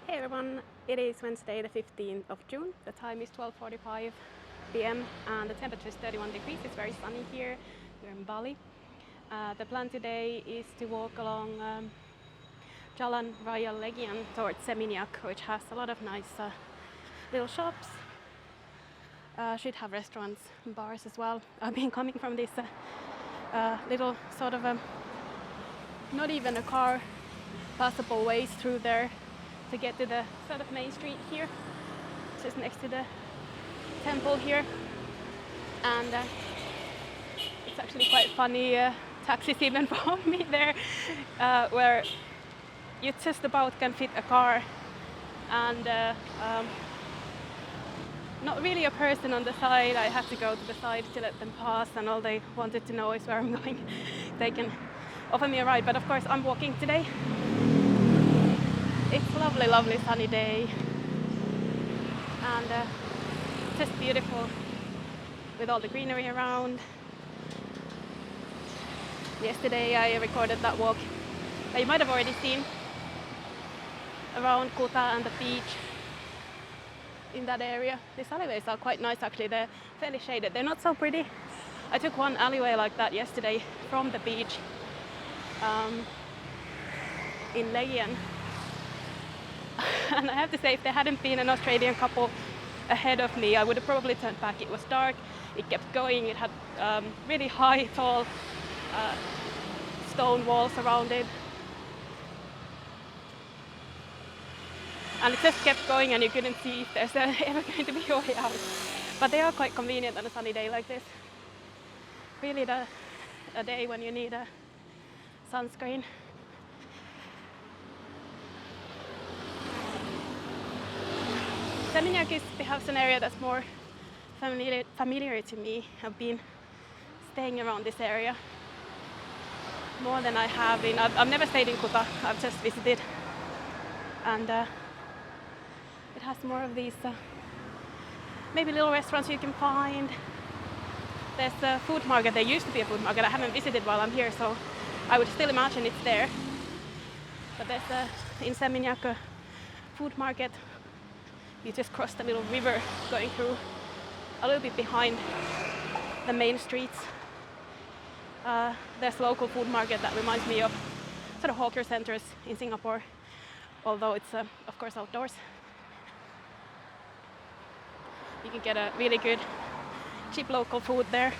Hey everyone, it is Wednesday the 15th of June. The time is 12:45 p.m. and the temperature is 31 degrees. It's very sunny here. We're in Bali. The plan today is to walk along Jalan Raya Legian towards Seminyak, which has a lot of nice little shops. Should have restaurants and bars as well. I've been coming from this little sort of not even a car passable ways through there to get to the sort of main street here, just next to the temple here. And it's actually quite funny, taxis even found me there, where you just about can fit a car and not really a person on the side. I had to go to the side to let them pass, and all they wanted to know is where I'm going. They can offer me a ride, but of course I'm walking today. It's a lovely, lovely sunny day and just beautiful with all the greenery around. Yesterday I recorded that walk that you might have already seen around Kuta and the beach in that area. These alleyways are quite nice actually, they're fairly shaded. They're not so pretty. I took one alleyway like that yesterday from the beach in Legian. And I have to say, if there hadn't been an Australian couple ahead of me, I would have probably turned back. It was dark, it kept going, it had really high, tall stone walls around it. And it just kept going and you couldn't see if there's ever going to be a way out. But they are quite convenient on a sunny day like this. Really a day when you need a sunscreen. Seminyak is perhaps an area that's more familiar to me. I've been staying around this area more than I have in. I've never stayed in Kuta, I've just visited. And it has more of these maybe little restaurants you can find. There's a food market, there used to be a food market. I haven't visited while I'm here, so I would still imagine it's there. But there's in Seminyak a food market. You just cross the little river going through a little bit behind the main streets. There's a local food market that reminds me of sort of hawker centers in Singapore, although it's of course outdoors. You can get a really good cheap local food there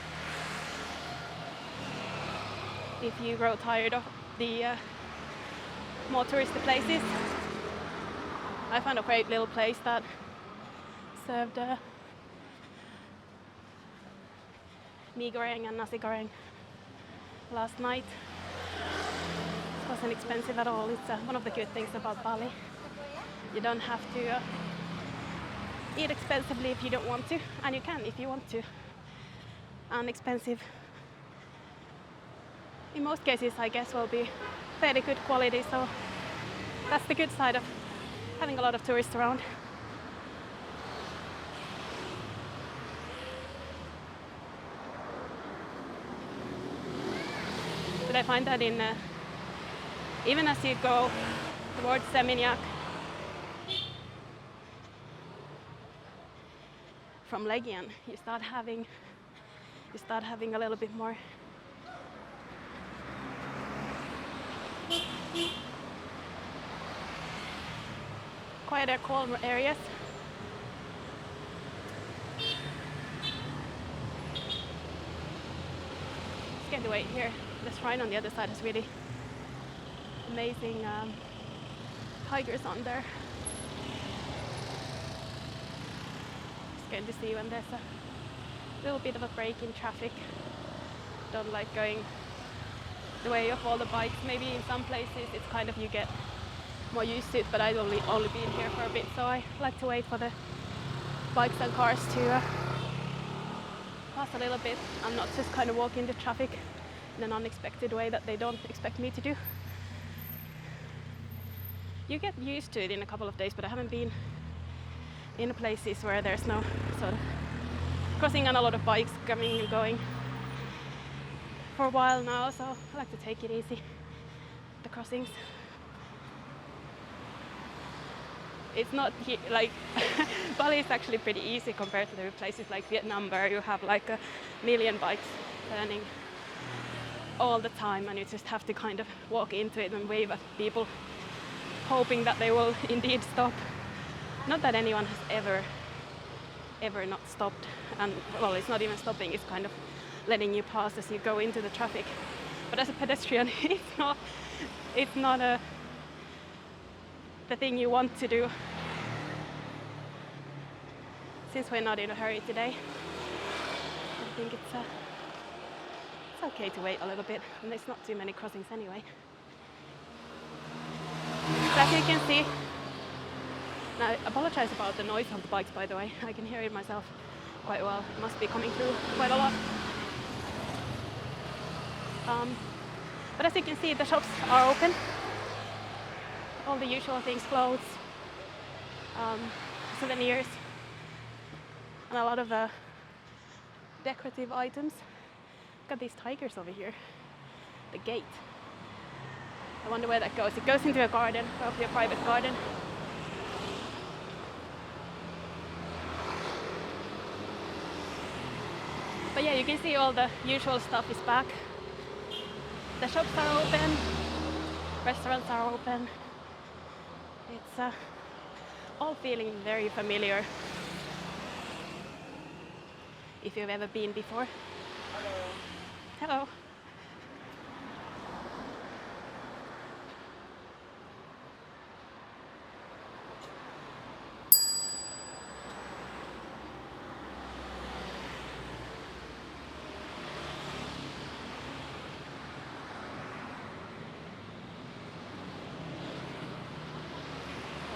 if you grow tired of the more touristy places. I found a great little place that served mee goreng and nasi goreng last night. It wasn't expensive at all. It's one of the good things about Bali. You don't have to eat expensively if you don't want to, and you can if you want to. And expensive, in most cases, I guess, will be fairly good quality, so that's the good side of having a lot of tourists around. But I find that in even as you go towards Seminyak from Legian, you start having a little bit more quieter, calmer areas. It's going to wait here. The shrine on the other side has really amazing tigers on there. Just going to see when there's a little bit of a break in traffic. Don't like going the way of all the bikes. Maybe in some places it's kind of you get more used to it, but I've only been here for a bit, so I like to wait for the bikes and cars to pass a little bit and not just kind of walk into traffic in an unexpected way that they don't expect me to do. You get used to it in a couple of days, but I haven't been in places where there's no sort of crossing and a lot of bikes coming and going for a while now, so I like to take it easy, the crossings. it's not like Bali is actually pretty easy compared to the places like Vietnam, where you have like a million bikes turning all the time, and you just have to kind of walk into it and wave at people, hoping that they will indeed stop. Not that anyone has ever not stopped, and well, it's not even stopping, it's kind of letting you pass as you go into the traffic. But as a pedestrian, it's not the thing you want to do. Since we're not in a hurry today, I think it's okay to wait a little bit, and there's not too many crossings anyway. So as you can see, now I apologize about the noise of the bikes, by the way. I can hear it myself quite well. It must be coming through quite a lot. But as you can see, the shops are open. All the usual things, clothes, souvenirs, and a lot of decorative items. Look at these tigers over here. The gate. I wonder where that goes. It goes into a garden, probably a private garden. But yeah, you can see all the usual stuff is back. The shops are open, restaurants are open. It's all feeling very familiar. If you've ever been before. Hello. Hello.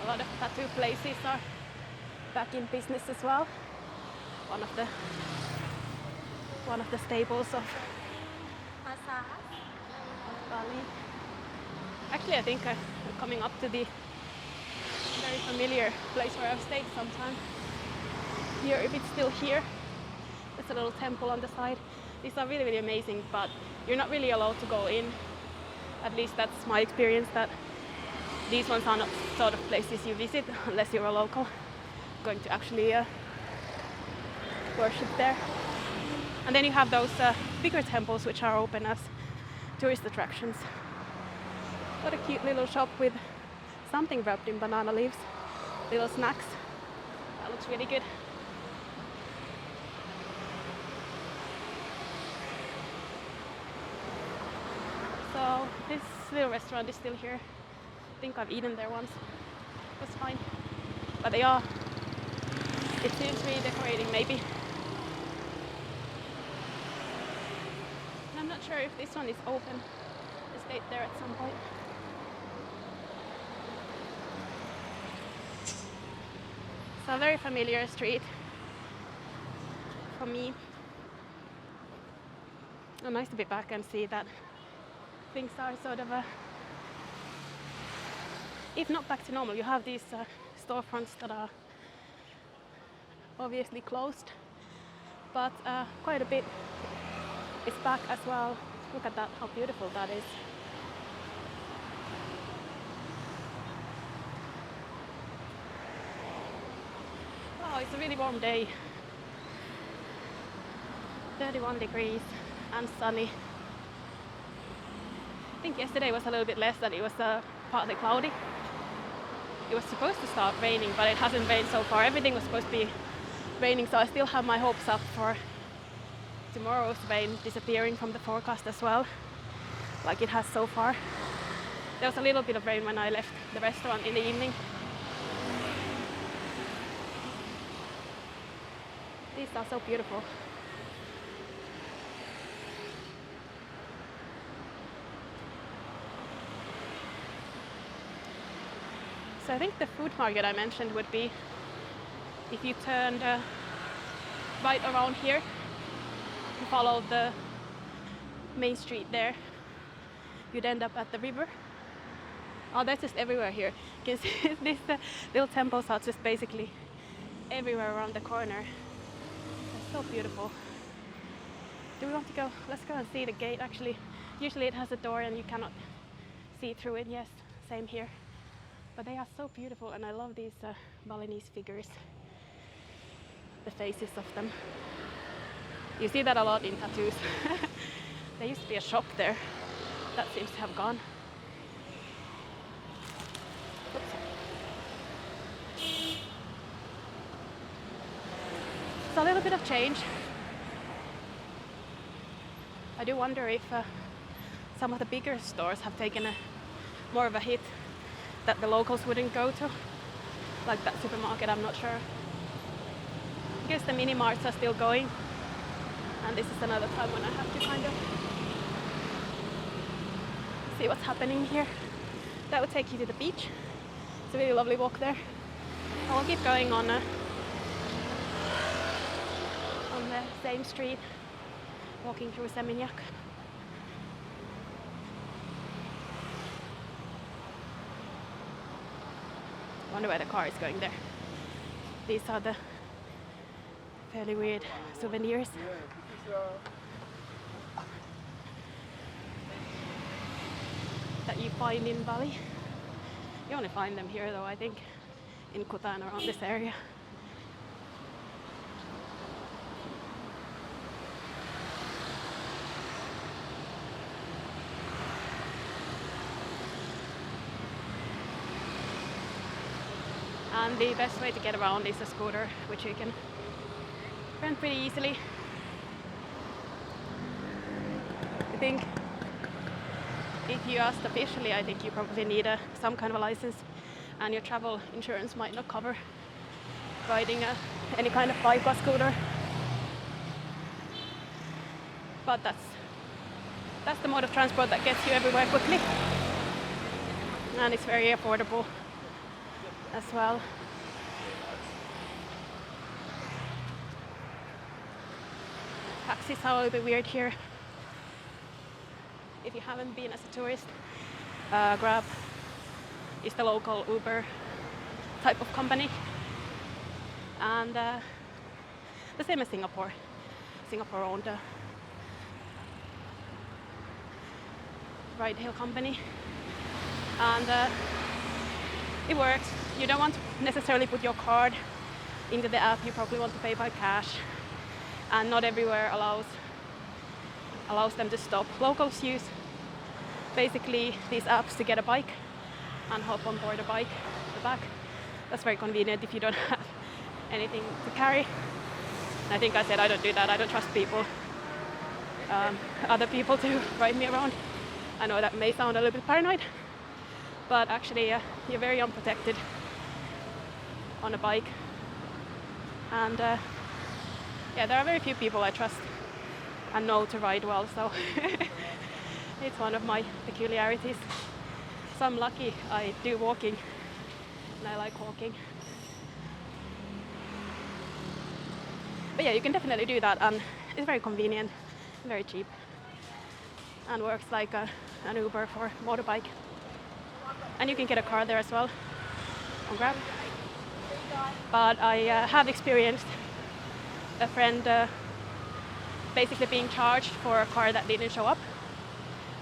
A lot of tattoo places are back in business as well. One of the staples of Bali. Actually, I think I'm coming up to the very familiar place where I've stayed sometime. Here, if it's still here, there's a little temple on the side. These are really, really amazing, but you're not really allowed to go in. At least that's my experience, that these ones are not sort of places you visit unless you're a local going to actually worship there. And then you have those bigger temples which are open as tourist attractions. What a cute little shop with something wrapped in banana leaves. Little snacks. That looks really good. So this little restaurant is still here. I think I've eaten there once. It was fine. But they are, it seems, redecorating maybe. And I'm not sure if this one is open. I stayed there at some point. So a very familiar street for me. Oh, nice to be back and see that things are sort of if not back to normal. You have these storefronts that are obviously closed, but quite a bit is back as well. Look at that, how beautiful that is. Wow, it's a really warm day. 31 degrees and sunny. I think yesterday was a little bit less, that it was partly cloudy. It was supposed to start raining, but it hasn't rained so far. Everything was supposed to be raining, so I still have my hopes up for tomorrow's rain disappearing from the forecast as well, like it has so far. There was a little bit of rain when I left the restaurant in the evening. These are so beautiful. So I think the food market I mentioned would be if you turned right around here and followed the main street there, you'd end up at the river. Oh, that's just everywhere here. You can see these little temples are just basically everywhere around the corner. They're so beautiful. Do we want to go? Let's go and see the gate actually. Usually it has a door and you cannot see through it. Yes, same here. But they are so beautiful, and I love these Balinese figures, the faces of them. You see that a lot in tattoos. There used to be a shop there. That seems to have gone. Oops. It's a little bit of change. I do wonder if some of the bigger stores have taken more of a hit that the locals wouldn't go to, like that supermarket. I'm not sure. I guess the mini marts are still going, and this is another time when I have to kind of see what's happening here. That would take you to the beach. It's a really lovely walk there. I'll keep going on the same street, walking through Seminyak. I wonder where the car is going there. These are the fairly weird souvenirs. That you find in Bali. You only find them here though, I think, in Kuta and around this area. And the best way to get around is a scooter, which you can rent pretty easily. I think if you asked officially, I think you probably need some kind of a license, and your travel insurance might not cover riding any kind of bike or scooter. But that's the mode of transport that gets you everywhere quickly, and it's very affordable as well. Taxis are a little bit weird here. If you haven't been as a tourist, Grab is the local Uber type of company, and the same as Singapore. Singapore owned a ride-hail company, and it works. You don't want to necessarily put your card into the app. You probably want to pay by cash, and not everywhere allows them to stop. Locals use basically these apps to get a bike and hop on board a bike at the back. That's very convenient if you don't have anything to carry. I think I said I don't do that. I don't trust people, other people to ride me around. I know that may sound a little bit paranoid, but actually you're very unprotected on a bike. And yeah, there are very few people I trust and know to ride well, so it's one of my peculiarities. So I'm lucky I do walking, and I like walking. But yeah, you can definitely do that, and it's very convenient, very cheap, and works like an Uber for motorbike. And you can get a car there as well on Grab. But I have experienced a friend basically being charged for a car that didn't show up,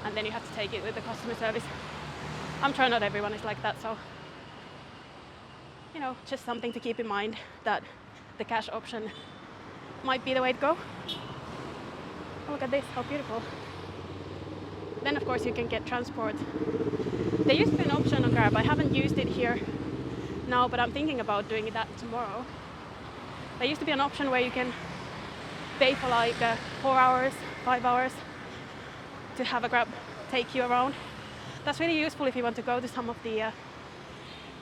and then you have to take it with the customer service. I'm sure not everyone is like that, so you know, just something to keep in mind, that the cash option might be the way to go. Oh, look at this, how beautiful. Then of course you can get transport. There used to be an option on Grab. I haven't used it here now, but I'm thinking about doing that tomorrow. There used to be an option where you can pay for like 4 hours, 5 hours to have a Grab take you around. That's really useful if you want to go to some of the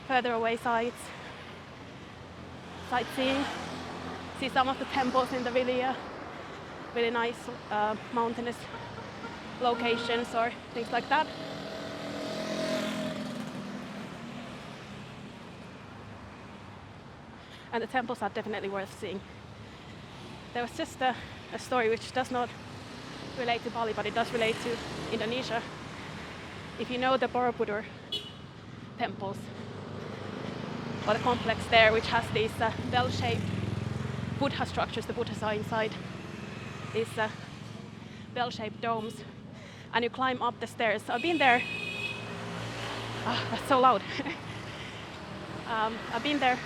further away sites, sightseeing, see some of the temples in the really nice mountainous locations or things like that. And the temples are definitely worth seeing. There was just a story which does not relate to Bali, but it does relate to Indonesia. If you know the Borobudur temples, or the complex there, which has these bell-shaped Buddha structures, the Buddhas are inside these bell-shaped domes, and you climb up the stairs. I've been there. That's so loud. I've been there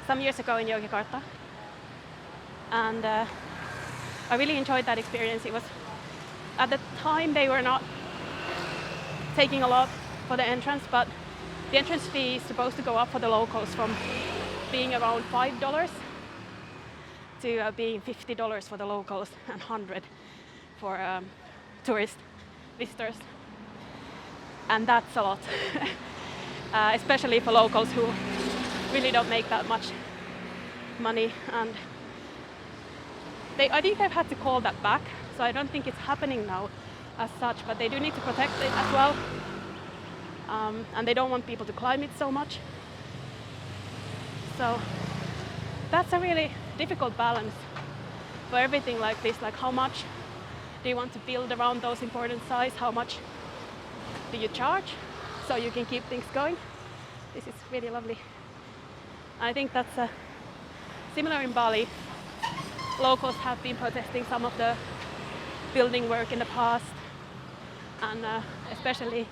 some years ago in Yogyakarta, and I really enjoyed that experience. It was, at the time, they were not taking a lot for the entrance, but the entrance fee is supposed to go up for the locals from being around $5 to being $50 for the locals and $100 for tourist visitors. And that's a lot, especially for locals who really don't make that much money. And I think they've had to call that back, so I don't think it's happening now as such, but they do need to protect it as well. And they don't want people to climb it so much. So that's a really difficult balance for everything like this. Like, how much do you want to build around those important sites? How much do you charge so you can keep things going? This is really lovely. I think that's similar in Bali. Locals have been protesting some of the building work in the past, and especially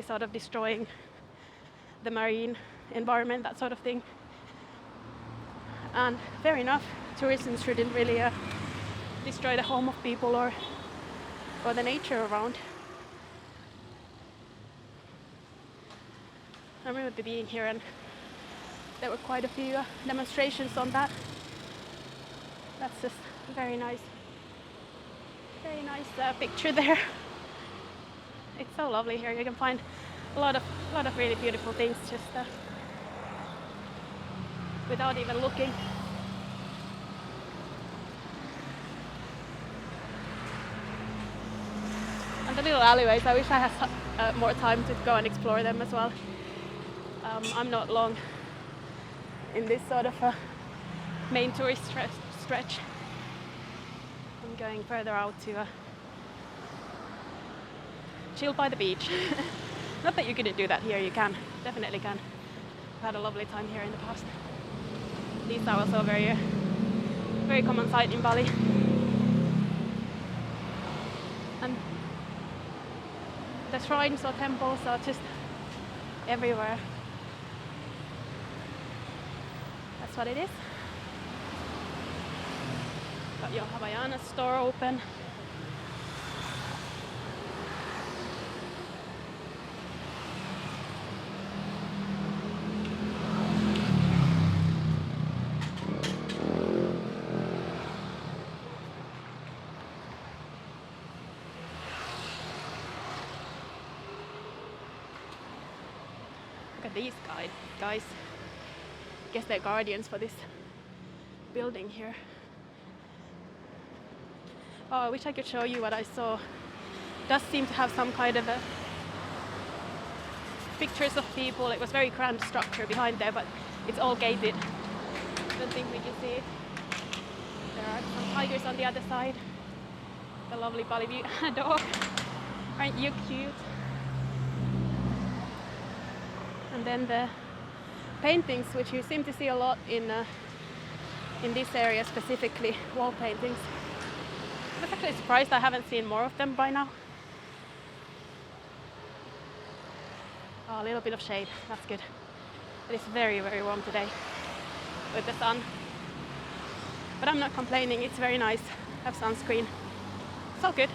sort of destroying the marine environment, that sort of thing. And fair enough, tourism shouldn't really destroy the home of people or the nature around. I remember being here and there were quite a few demonstrations on that. That's just very nice picture there. It's so lovely here. You can find a lot of really beautiful things just without even looking. And the little alleyways, I wish I had more time to go and explore them as well. I'm not long in this sort of main tourist stretch. I'm going further out to chill by the beach. Not that you couldn't do that here, you can, definitely can. I've had a lovely time here in the past. These are also very, very common sight in Bali. And the shrines or temples are just everywhere. That's what it is. Got your Havaiana store open. Look at these guys. Guess they're guardians for this building here. Oh, I wish I could show you what I saw. It does seem to have some kind of pictures of people. It was very grand structure behind there, but it's all gated. Don't think we can see it. There are some tigers on the other side. The lovely Bali view. Dog. Aren't you cute? And then the paintings, which you seem to see a lot in this area specifically, wall paintings. I was actually surprised I haven't seen more of them by now. Oh, a little bit of shade, that's good. It is very, very warm today with the sun. But I'm not complaining, it's very nice. I have sunscreen. It's all good.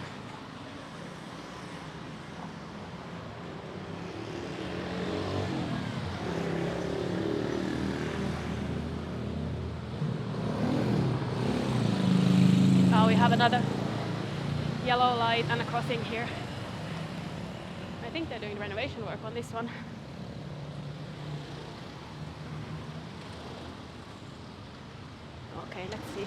We have another yellow light and a crossing here. I think they're doing renovation work on this one. Okay, let's see.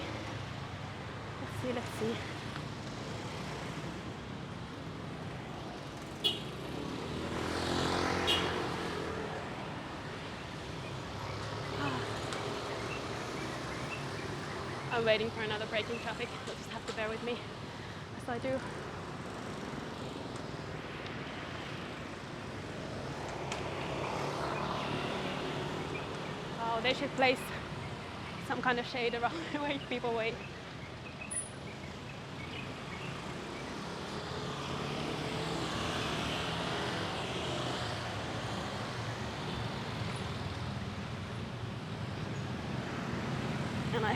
I'm waiting for another break in traffic. You'll just have to bear with me as I do. Oh, they should place some kind of shade around where people wait.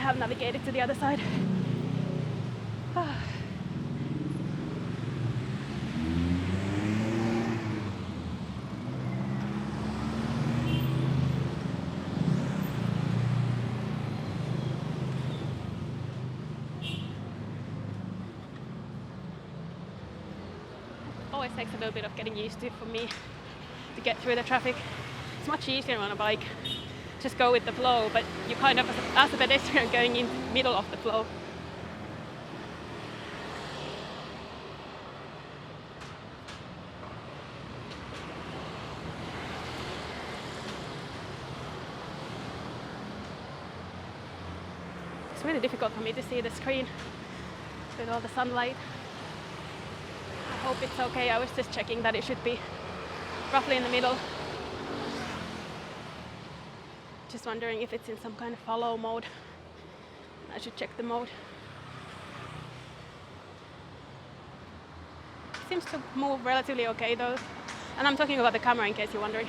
have navigated to the other side. Always takes a little bit of getting used to for me to get through the traffic. It's much easier on a bike, just go with the flow, but you kind of, as a pedestrian, going in the middle of the flow. It's really difficult for me to see the screen with all the sunlight. I hope it's okay. I was just checking that it should be roughly in the middle. Just wondering if it's in some kind of follow mode. I should check the mode. It seems to move relatively okay though. And I'm talking about the camera in case you're wondering.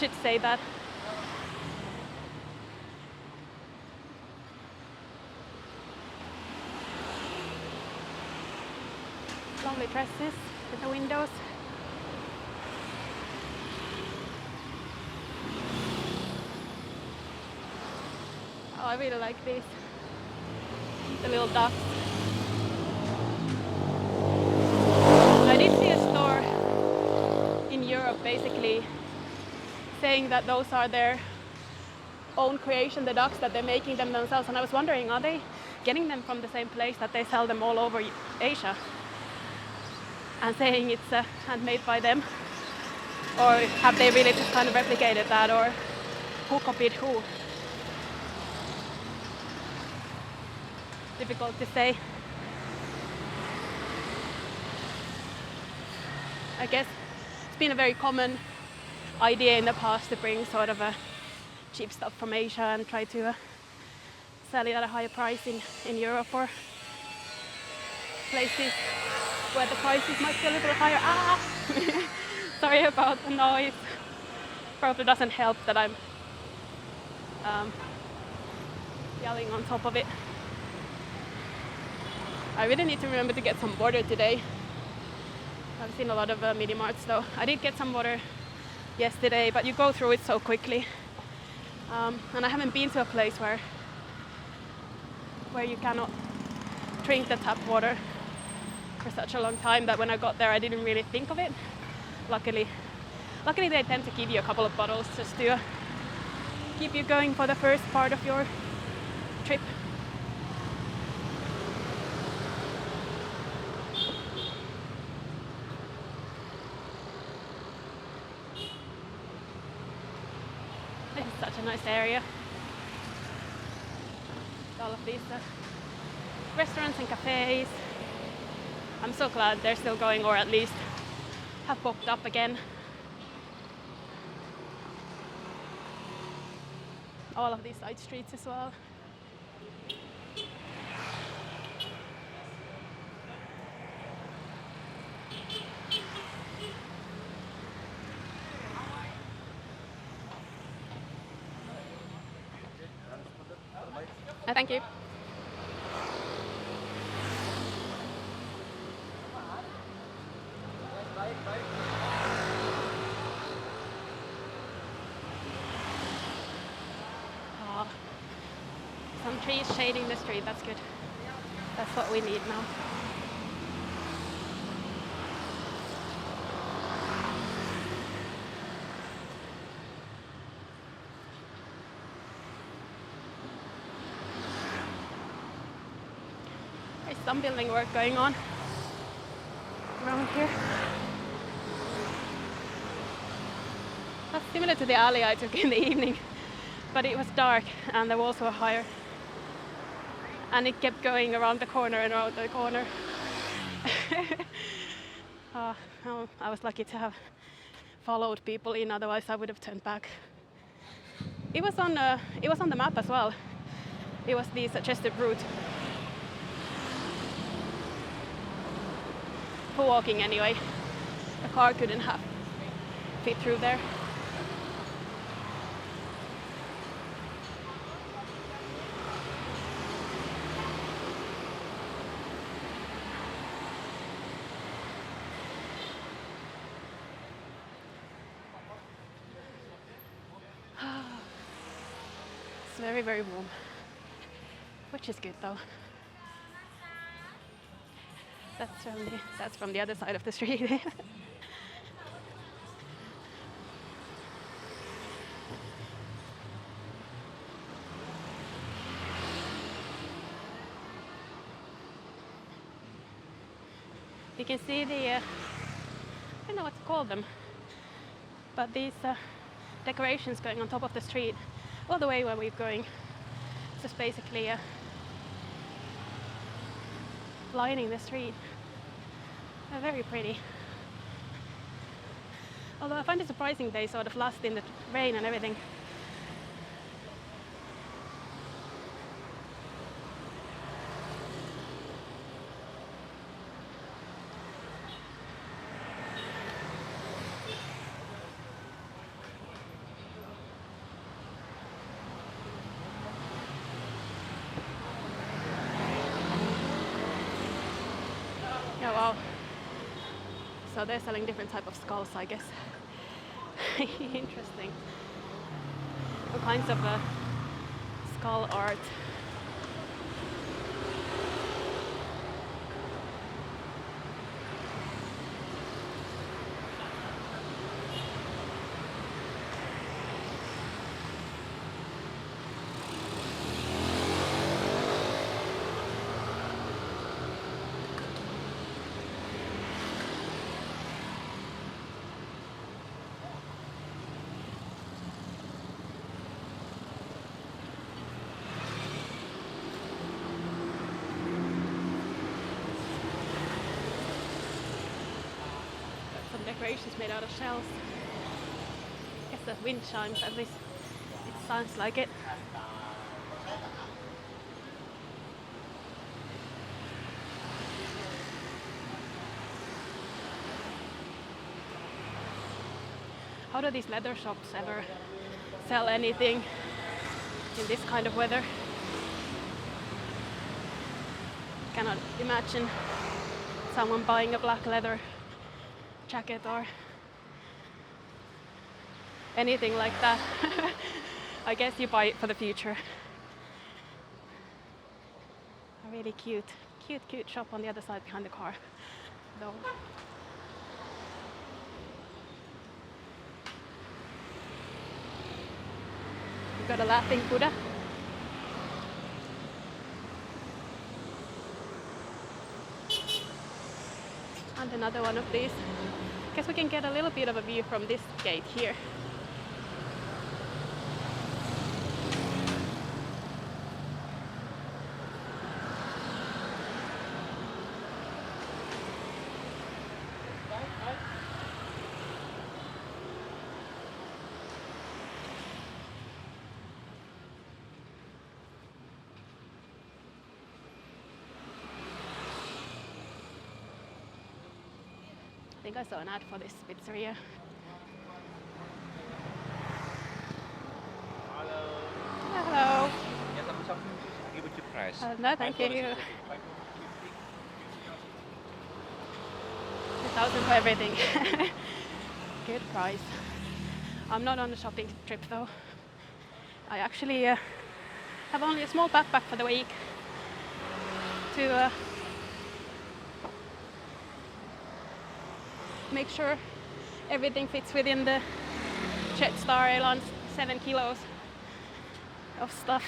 Should say that. Lovely dresses with the windows. Oh, I really like these. The little ducks. I did see a store in Europe basically saying that those are their own creation, the ducks, that they're making them themselves. And I was wondering, are they getting them from the same place that they sell them all over Asia? And saying it's handmade by them? Or have they really just kind of replicated that? Or who copied who? Difficult to say. I guess it's been a very common idea in the past to bring sort of a cheap stuff from Asia and try to sell it at a higher price in Europe or places where the prices might be a little higher. Ah! Sorry about the noise. Probably doesn't help that I'm yelling on top of it. I really need to remember to get some water today. I've seen a lot of mini marts though. I did get some water yesterday, but you go through it so quickly. And I haven't been to a place where you cannot drink the tap water for such a long time that when I got there I didn't really think of it. Luckily they tend to give you a couple of bottles just to keep you going for the first part of your trip. This is such a nice area. All of these restaurants and cafes. I'm so glad they're still going, or at least have popped up again. All of these side streets as well. Thank you. Oh, some trees shading the street, that's good. That's what we need now. There's some building work going on around here. That's similar to the alley I took in the evening, but it was dark and the walls were higher. And it kept going around the corner and around the corner. Oh, I was lucky to have followed people in, otherwise I would have turned back. It was on the map as well. It was the suggested route. For walking anyway. A car couldn't fit through there. It's very, very warm, which is good though. That's from the other side of the street. You can see the, I don't know what to call them, but these decorations going on top of the street all the way where we're going. It's just basically lining the street. They're very pretty. Although I find it surprising they sort of last in the rain and everything. Oh wow. So they're selling different type of skulls, I guess. Interesting. All kinds of skull art. Decorations made out of shells. I guess the wind chimes, at least it sounds like it. How do these leather shops ever sell anything in this kind of weather? Cannot imagine someone buying a black leather jacket or anything like that. I guess you buy it for the future. A really cute shop on the other side behind the car, though. We've got a laughing Buddha. And another one of these. Guess we can get a little bit of a view from this gate here. I think I saw an ad for this pizzeria. Hello. Give it your price. No, thank you. 2,000 for everything. Good price. I'm not on a shopping trip though. I actually have only a small backpack for the week to make sure everything fits within the Jetstar Airlines 7 kilos of stuff.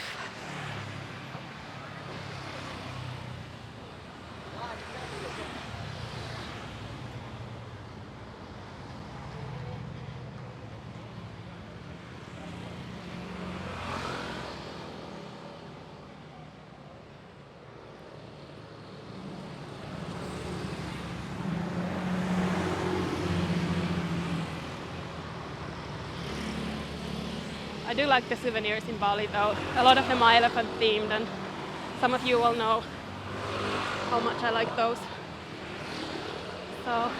I do like the souvenirs in Bali though. A lot of them are elephant themed and some of you will know how much I like those. So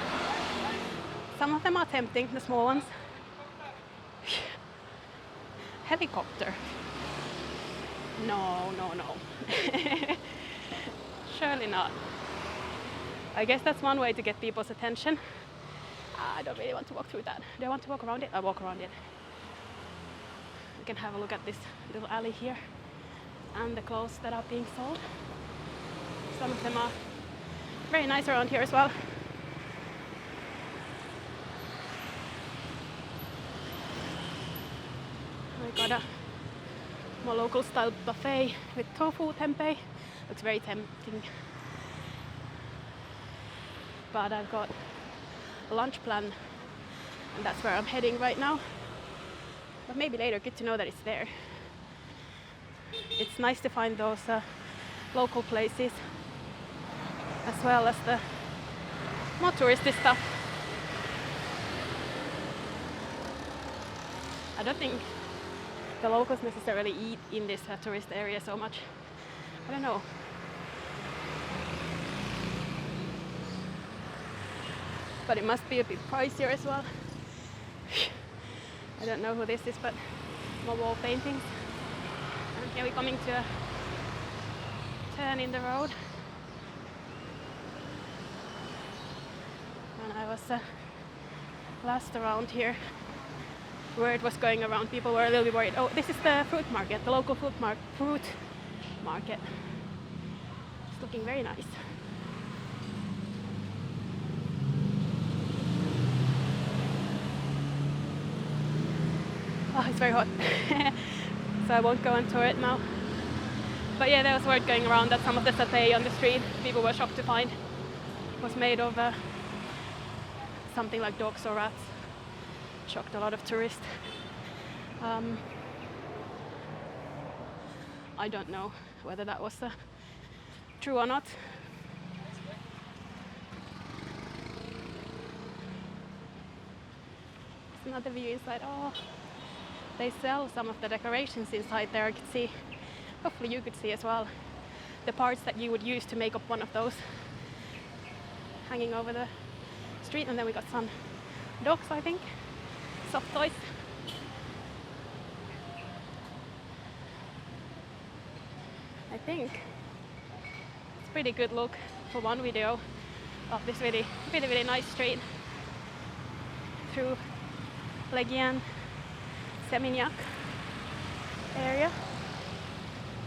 some of them are tempting, the small ones. Helicopter. No. Surely not. I guess that's one way to get people's attention. I don't really want to walk through that. Do I want to walk around it? I'll walk around it. can have a look at this little alley here and the clothes that are being sold. Some of them are very nice around here as well. We got a more local style buffet with tofu tempeh. Looks very tempting. But I've got a lunch plan and that's where I'm heading right now. But maybe later, good to know that it's there. It's nice to find those local places as well as the more touristy stuff. I don't think the locals necessarily eat in this tourist area so much. I don't know. But it must be a bit pricier as well. I don't know who this is, but more wall paintings. And here we're coming to a turn in the road. When I was last around here, where it was going around, people were a little bit worried. Oh, this is the fruit market, the local fruit market. It's looking very nice. Oh, it's very hot, so I won't go and tour it now. But yeah, there was word going around that some of the satay on the street, people were shocked to find, was made of something like dogs or rats. Shocked a lot of tourists. I don't know whether that was true or not. There's another view inside. Oh, they sell some of the decorations inside there. I could see, hopefully you could see as well, the parts that you would use to make up one of those hanging over the street. And then we got some dogs, I think, soft toys. I think it's a pretty good look for one video of this really nice street through Legian Seminyak area.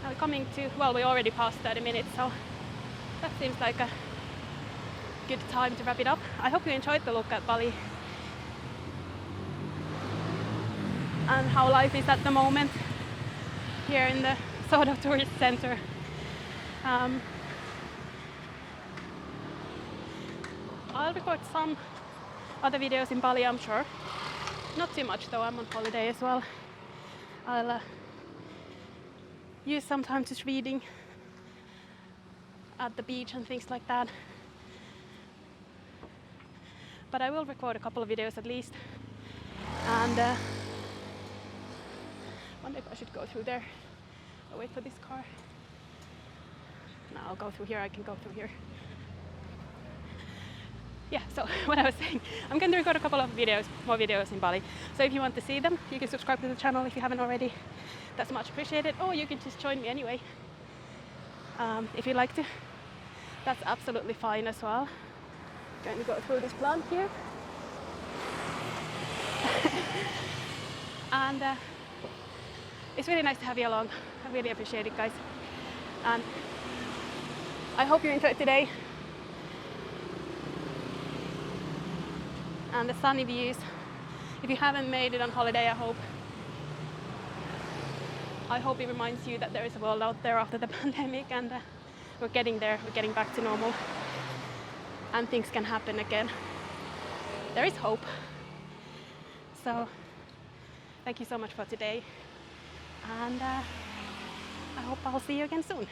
Now we're coming to, well, we already passed 30 minutes, so that seems like a good time to wrap it up. I hope you enjoyed the look at Bali and how life is at the moment here in the sort of tourist center. I'll record some other videos in Bali, I'm sure. Not too much though, I'm on holiday as well. I'll use some time just reading at the beach and things like that. But I will record a couple of videos at least. And I wonder if I should go through there. I'll wait for this car. No, I'll go through here, I can go through here. Yeah, so what I was saying, I'm going to record a couple of videos, more videos in Bali. So if you want to see them, you can subscribe to the channel if you haven't already. That's much appreciated. Or you can just join me anyway. If you'd like to. That's absolutely fine as well. Going to go through this plant here. And it's really nice to have you along. I really appreciate it, guys. And I hope you enjoyed today. And the sunny views. If you haven't made it on holiday, I hope it reminds you that there is a world out there after the pandemic, and we're getting there, we're getting back to normal, and things can happen again. There is hope. So thank you so much for today, and I hope I'll see you again soon.